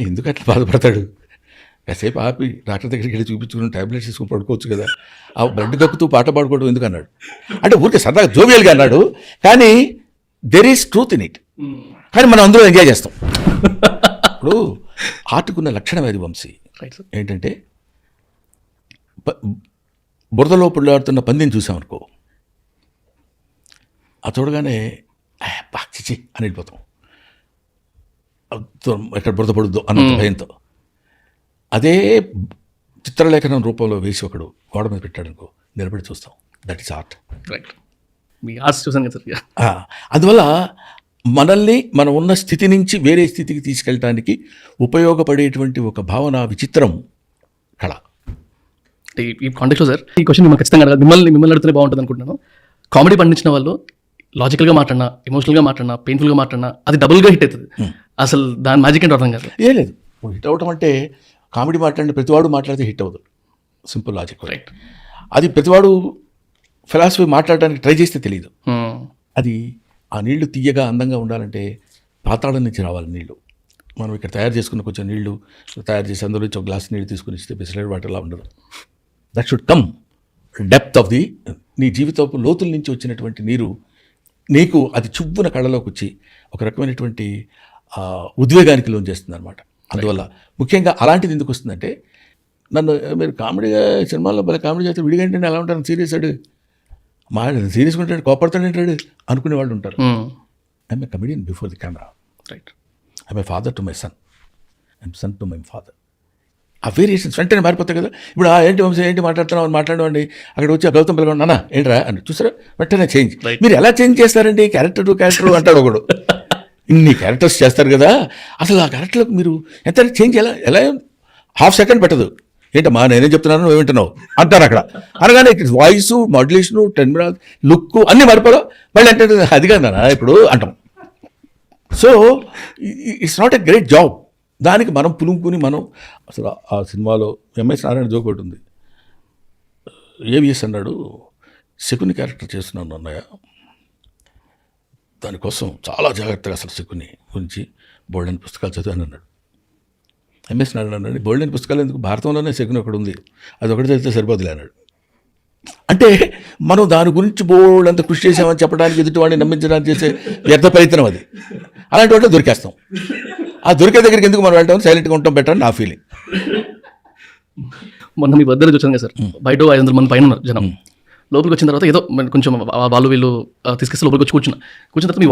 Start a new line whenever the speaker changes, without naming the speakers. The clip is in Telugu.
ఎందుకు అట్లా బాధపడతాడు? కాసేపు ఆపి డాక్టర్ దగ్గరికి వెళ్ళి చూపించుకుని టాబ్లెట్స్ తీసుకుని పడుకోవచ్చు కదా. ఆ బ్లడ్ కక్కుతూ పాట పాడుకోవడం ఎందుకు అన్నాడు. అంటే ఊరికే సరదాగా జోవియల్గా అన్నాడు, కానీ there is truth in it. కానీ మనం అందులో ఎంజాయ్ చేస్తాం. ఇప్పుడు ఆర్ట్కున్న లక్షణం అది వంశీ, ఏంటంటే బురదలో పుల్లాడుతున్న పందిని చూసామనుకో, ఆ చూడగానే చిచి అని వెళ్ళిపోతాం, ఎక్కడ బురద పడుద్దో అన్నంత భయంతో. అదే చిత్రలేఖనం రూపంలో వేసి ఒకడు గోడ మీద పెట్టాడు అనుకో, నిలబడి చూస్తాం. That is art.
Right. Me arts చూసాను కదా సార్.
అందువల్ల మనల్ని మనం ఉన్న స్థితి నుంచి వేరే స్థితికి తీసుకెళ్ళటానికి ఉపయోగపడేటువంటి ఒక భావన, విచిత్రం కళ.
ఈ కాంటెక్స్లో సార్ ఈ క్వశ్చన్ మిమ్మల్ని ఖచ్చితంగా అడగాలి. మిమ్మల్ని అడిగితే బాగుంటుంది అనుకుంటున్నాను. కామెడీ పండించిన వాళ్ళు లాజికల్గా మాట్లాడినా, ఎమోషనల్గా మాట్లాడినా, పెయిన్ఫుల్గా మాట్లాడినా అది డబుల్గా హిట్ అవుతుంది. అసలు దాని మ్యాజిక్ ఏంటో అర్థం కాదు.
ఏం లేదు, హిట్ అవ్వటం అంటే కామెడీ మాట్లాడిన ప్రతివాడు మాట్లాడితే హిట్ అవ్వదు. Simple logic.
రైట్.
అది ప్రతివాడు ఫిలాసఫీ మాట్లాడడానికి ట్రై చేస్తే తెలియదు. అది ఆ నీళ్లు తీయగా అందంగా ఉండాలంటే పాతాళం నుంచి రావాలి నీళ్లు. మనం ఇక్కడ తయారు చేసుకున్న కొంచెం నీళ్లు తయారు చేసి అందులో నుంచి ఒక గ్లాస్ నీళ్ళు తీసుకుని ఇస్తే బిస్లరీ వాటర్లా ఉండదు. That should come depth of the, నీ జీవితపు లోతుల నుంచి వచ్చినటువంటి నీరు నీకు అది చువ్వున కళ్ళలోకి వచ్చి ఒక రకమైనటువంటి ఉద్వేగానికి లోన్ చేస్తుంది అనమాట. అందువల్ల ముఖ్యంగా అలాంటిది ఎందుకు వస్తుందంటే, నన్ను మీరు కామెడీగా సినిమాల్లో భలే కామెడీ చేస్తే విడిగంటే ఎలా ఉంటాను, సీరియస్ అడు మా సీరియస్గా ఉంటాడు, కోపడతాడు అంటాడు అనుకునే వాళ్ళు ఉంటారు. I'm a comedian before the camera.
Right.
I'm a father to my son, I'm son to my father. ఆ వేరియేషన్స్ వెంటనే మారిపోతాయి కదా. ఇప్పుడు ఏంటి వంశీ ఏంటి మాట్లాడుతున్నావు అని మాట్లాడేవాడిని, అక్కడ వచ్చి ఆ గౌతమ్ పిల్లగా నాన్న ఏంట్రా అని చూసారా, వెంటనే చేంజ్. మీరు ఎలా చేంజ్ చేస్తారండి, క్యారెక్టర్ అంటాడు ఒకడు. ఇన్ని క్యారెక్టర్స్ చేస్తారు కదా, అసలు ఆ క్యారెక్టర్లకు మీరు ఎంత చేంజ్ ఎలా హాఫ్ సెకండ్ పెట్టదు. ఏంటమ్మా నేనేం చెప్తున్నాను నువ్వు వింటున్నావు అంటారు అక్కడ. అనగానే వాయిస్ మాడ్యులేషను 10 minutes లుక్ అన్నీ మారిపోరా, మళ్ళీ అంటే అది కాదన్నా ఇప్పుడు అంటాం. So it's not a great job. దానికి మనం పులుముకుని మనం అసలు ఆ సినిమాలో ఎంఎస్ నారాయణ జోక్ ఒకటి ఉంది. ఏవిఎస్ అన్నాడు, శకుని క్యారెక్టర్ చేస్తున్నాను అన్నయ్య, దానికోసం చాలా జాగ్రత్తగా అసలు శకుని గురించి బోల్డెన్ పుస్తకాలు చదివాను అన్నాడు. ఎంఎస్ నారాయణ అన్నాడు, బోల్డెన్ పుస్తకాలు ఎందుకు, భారతంలోనే శకుని ఒకటి ఉంది, అది ఒకటి చదివితే సరిపోదులే అన్నాడు. అంటే మనం దాని గురించి బోల్డంత కృషి చేసామని చెప్పడానికి, ఎదుటివాడిని నమ్మించడానికి చేసే వ్యర్థ ప్రయత్నం అది. అలాంటి వాటిలో దొరికేస్తాం. ఆ దొరికే దగ్గరికి ఎందుకు మనం వెళ్తాం, సైలెంట్గా ఉంటాం బెటర్ నా ఫీలింగ్.
మొన్న మీ బర్త్డే చూసాను కదా సార్, బయట 500 మంది పైన ఉన్నారు జనం. లోపలికి వచ్చిన తర్వాత ఏదో కొంచెం వాళ్ళు వీళ్ళు తీసుకొస్తే లోపలికి వచ్చి కూర్చున్న తర్వాత మీ